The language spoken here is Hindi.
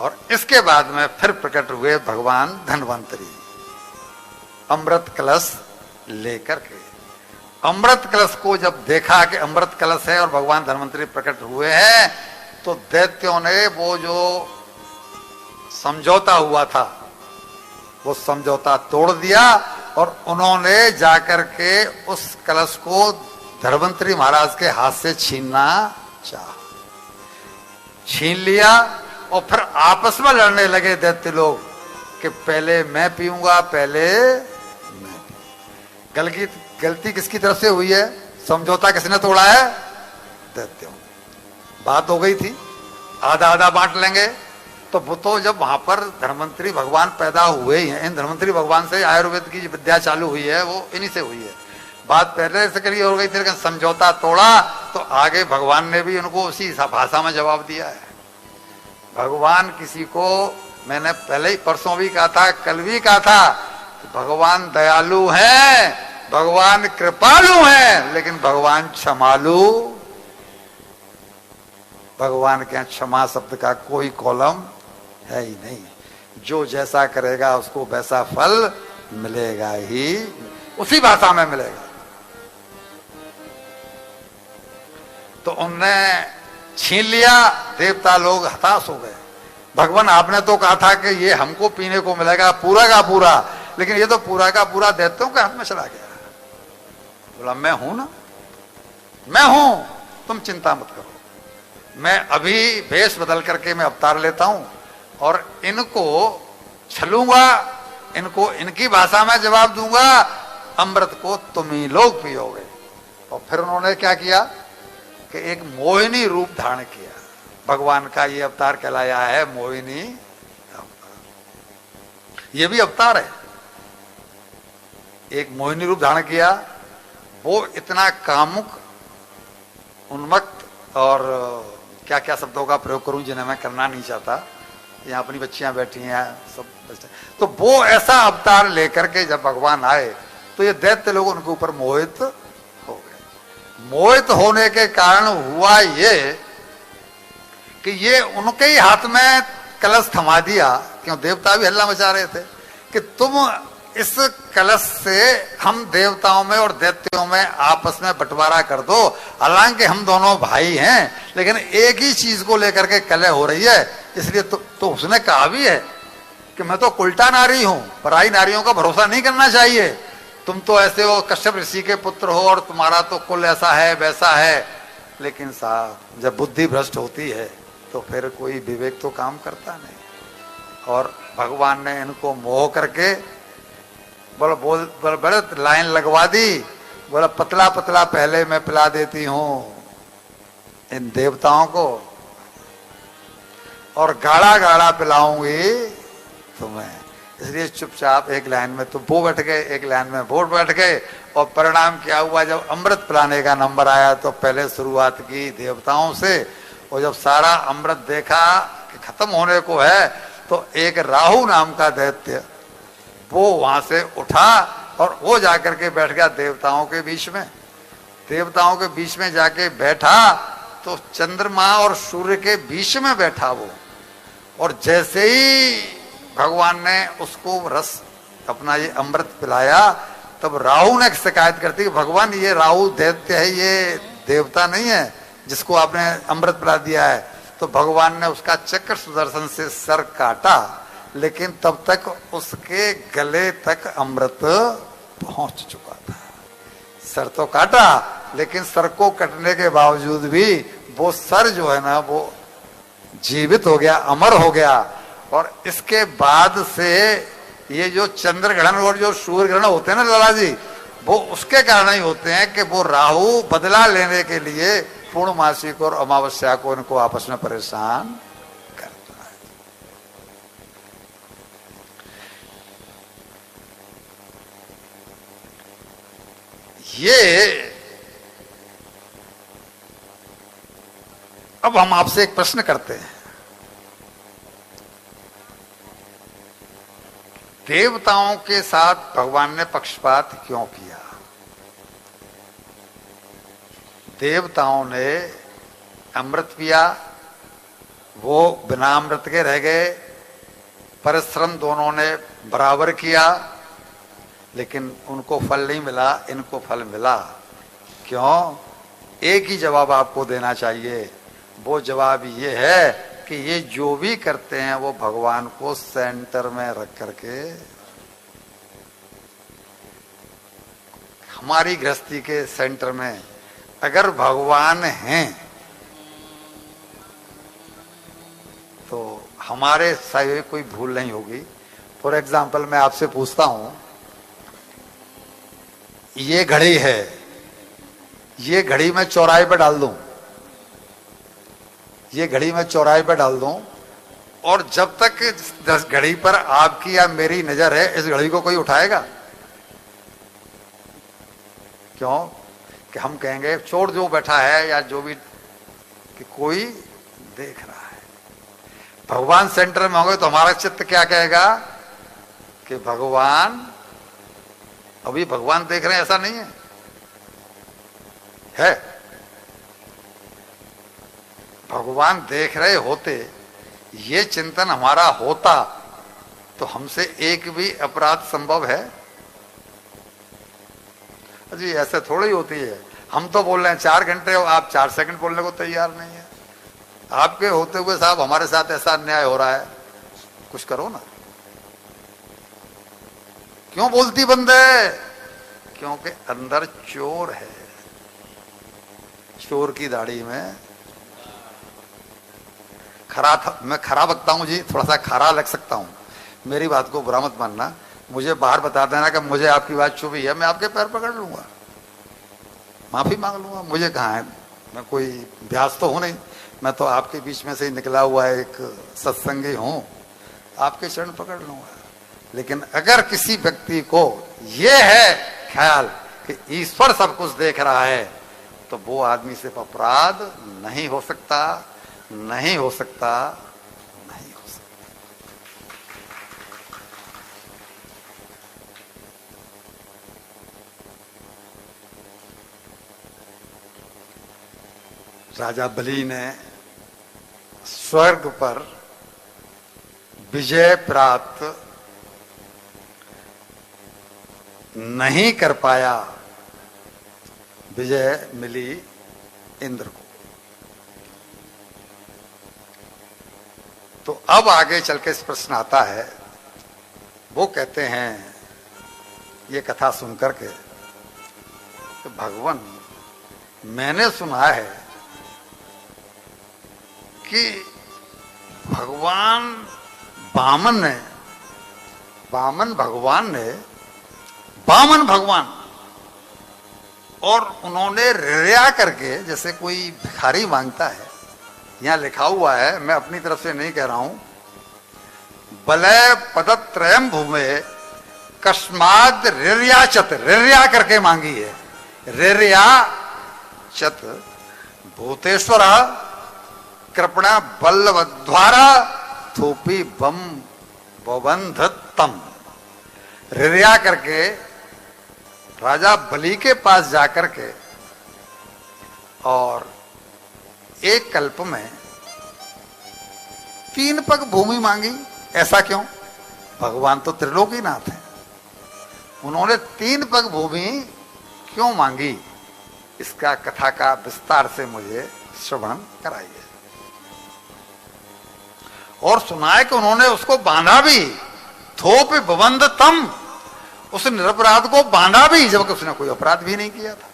और इसके बाद में फिर प्रकट हुए भगवान धन्वंतरी अमृत कलश लेकर के। अमृत कलश को जब देखा कि अमृत कलश है और भगवान धन्वंतरी प्रकट हुए हैं, तो दैत्यों ने वो जो समझौता हुआ था वो समझौता तोड़ दिया और उन्होंने जाकर के उस कलश को धन्वंतरी महाराज के हाथ से छीनना चाहा। छीन लिया और फिर आपस में लड़ने लगे दैत्य लोग कि पहले मैं पीऊंगा, पहले मैं। गलती किसकी तरफ से हुई है? समझौता किसने तोड़ा है? दैत्यों। बात हो गई थी आधा आधा बांट लेंगे। तो वो तो जब वहां पर धन्वंतरी भगवान पैदा हुए ही हैं, इन धन्वंतरी भगवान से आयुर्वेद की विद्या चालू हुई है वो इन्हीं से हुई है। बात पहले से करी हो गई थी, लेकिन समझौता तोड़ा तो आगे भगवान ने भी उनको उसी भाषा में जवाब दिया है। भगवान किसी को, मैंने पहले ही परसों भी कहा था, कल भी कहा था, भगवान दयालु हैं, भगवान कृपालु हैं, लेकिन भगवान क्षमालु। भगवान के क्षमा शब्द का कोई कॉलम है ही नहीं। जो जैसा करेगा उसको वैसा फल मिलेगा ही, उसी भाषा में मिलेगा। तो उनने छीन लिया, देवता लोग हताश हो गए। भगवान आपने तो कहा था कि ये हमको पीने को मिलेगा पूरा का पूरा, लेकिन ये तो पूरा का पूरा दैत्यों के हाथ में चला गया। बोला मैं हूं ना, मैं हूं, तुम चिंता मत करो। मैं अभी भेष बदल करके मैं अवतार लेता हूं और इनको छलूंगा, इनको इनकी भाषा में जवाब दूंगा, अमृत को तुम ही लोग पियोगे। और फिर उन्होंने क्या किया कि एक मोहिनी रूप धारण किया। भगवान का ये अवतार कहलाया है मोहिनी अवतार। ये भी अवतार है। एक मोहिनी रूप धारण किया। वो इतना कामुक, उन्मत्त और क्या क्या शब्दों का प्रयोग करूं जिन्हें मैं करना नहीं चाहता, यहाँ अपनी बच्चियां बैठी हैं सब। तो वो ऐसा अवतार लेकर के जब भगवान आए तो ये दैत्य लोग उनके ऊपर मोहित हो गए। मोहित होने के कारण हुआ ये कि ये उनके ही हाथ में कलश थमा दिया। क्यों? देवता भी हल्ला मचा रहे थे कि तुम इस कलश से हम देवताओं में और दैत्यों में आपस में बंटवारा कर दो। हालांकि हम दोनों भाई हैं, लेकिन एक ही चीज को लेकर के कलह हो रही है। इसलिए तो उसने कहा भी है कि मैं तो उल्टा नारी हूं, पराई नारियों का भरोसा नहीं करना चाहिए। तुम तो ऐसे हो, कश्यप ऋषि के पुत्र हो और तुम्हारा तो कुल ऐसा है वैसा है। लेकिन साहब जब बुद्धि भ्रष्ट होती है तो फिर कोई विवेक तो काम करता नहीं। और भगवान ने इनको मोह करके बोल बड़े लाइन लगवा दी। बोला पतला पतला पहले मैं पिला देती हूं इन देवताओं को और गाढ़ा गाढ़ा पिलाऊंगी तुम्हें। इसलिए चुपचाप एक लाइन में तुम वो बैठ गए, एक लाइन में वो बैठ गए। और परिणाम क्या हुआ? जब अमृत पिलाने का नंबर आया तो पहले शुरुआत की देवताओं से, और जब सारा अमृत देखा कि खत्म होने को है तो एक राहु नाम का दैत्य वो वहां से उठा और वो जाकर के बैठ गया देवताओं के बीच में। देवताओं के बीच में जाके बैठा तो चंद्रमा और सूर्य के बीच में बैठा वो। और जैसे ही भगवान ने उसको रस अपना ये अमृत पिलाया, तब राहु ने शिकायत करती कि भगवान ये राहु दैत्य है, ये देवता नहीं है जिसको आपने अमृत पिला दिया है। तो भगवान ने उसका चक्र सुदर्शन से सर काटा, लेकिन तब तक उसके गले तक अमृत पहुंच चुका था। सर तो काटा, लेकिन सर को कटने के बावजूद भी वो सर जो है ना वो जीवित हो गया, अमर हो गया। और इसके बाद से ये जो चंद्र ग्रहण और जो सूर्य ग्रहण होते हैं ना लाला जी, वो उसके कारण ही होते हैं कि वो राहु बदला लेने के लिए पूर्णमासी को और अमावस्या को इनको आपस में परेशान करता है। ये अब हम आपसे एक प्रश्न करते हैं, देवताओं के साथ भगवान ने पक्षपात क्यों किया? देवताओं ने अमृत पिया वो बिना अमृत के रह गए, परिश्रम दोनों ने बराबर किया, लेकिन उनको फल नहीं मिला, इनको फल मिला। क्यों? एक ही जवाब आपको देना चाहिए, वो जवाब ये है कि ये जो भी करते हैं वो भगवान को सेंटर में रख करके। हमारी गृहस्थी के सेंटर में अगर भगवान हैं तो हमारे से कोई भूल नहीं होगी। फॉर एग्जाम्पल मैं आपसे पूछता हूं, ये घड़ी है, ये घड़ी मैं चौराहे पे डाल दूं, ये घड़ी मैं चौराहे पे डाल दूं, और जब तक इस घड़ी पर आपकी या मेरी नजर है, इस घड़ी को कोई उठाएगा? क्यों? कि हम कहेंगे चोर जो बैठा है या जो भी, कि कोई देख रहा है। भगवान सेंटर में होंगे तो हमारा चित्त क्या कहेगा कि भगवान, अभी भगवान देख रहे हैं, ऐसा नहीं है। भगवान देख रहे होते, ये चिंतन हमारा होता, तो हमसे एक भी अपराध संभव है? जी ऐसे थोड़ी होती है। हम तो बोल रहे हैं 4 घंटे, आप 4 सेकंड बोलने को तैयार नहीं है। आपके होते हुए साहब हमारे साथ ऐसा अन्याय हो रहा है, कुछ करो ना। क्यों बोलती बंद है? क्योंकि अंदर चोर है। चोर की दाढ़ी में खरा था। मैं खरा बकता हूं जी, थोड़ा सा खरा लग सकता हूं, मेरी बात को बुरा मत मानना। मुझे बाहर बता देना कि मुझे आपकी बात चुभी है, मैं आपके पैर पकड़ लूंगा, माफी मांग लूंगा। मुझे कहाँ है, मैं कोई व्यास तो हूं नहीं, मैं तो आपके बीच में से ही निकला हुआ एक सत्संगी हूं, आपके चरण पकड़ लूंगा। लेकिन अगर किसी व्यक्ति को यह है ख्याल कि ईश्वर सब कुछ देख रहा है, तो वो आदमी से अपराध नहीं हो सकता, नहीं हो सकता, नहीं हो सकता। राजा बलि ने स्वर्ग पर विजय प्राप्त नहीं कर पाया, विजय मिली इंद्र को। तो अब आगे चल के इस प्रश्न आता है, वो कहते हैं ये कथा सुनकर के, तो भगवान मैंने सुना है कि भगवान बामन भगवान और उन्होंने रिया करके, जैसे कोई भिखारी मांगता है, यहां लिखा हुआ है, मैं अपनी तरफ से नहीं कह रहा हूं, बलय पदत्रयम भूमे कस्माद रिर्या चत, रिर्या करके मांगी है। रिर्या चत भूतेश्वर कृपणा बल्लवद्वारा थोपी बम बबंधतम। रिर्या करके राजा बलि के पास जाकर के और एक कल्प में 3 पग भूमि मांगी। ऐसा क्यों? भगवान तो त्रिलोकीनाथ है, उन्होंने 3 पग भूमि क्यों मांगी? इसका कथा का विस्तार से मुझे श्रवण कराइए। और सुना है कि उन्होंने उसको बांधा भी, थोप बबंध तम, उस निरपराध को बांधा भी, जबकि उसने कोई अपराध भी नहीं किया था।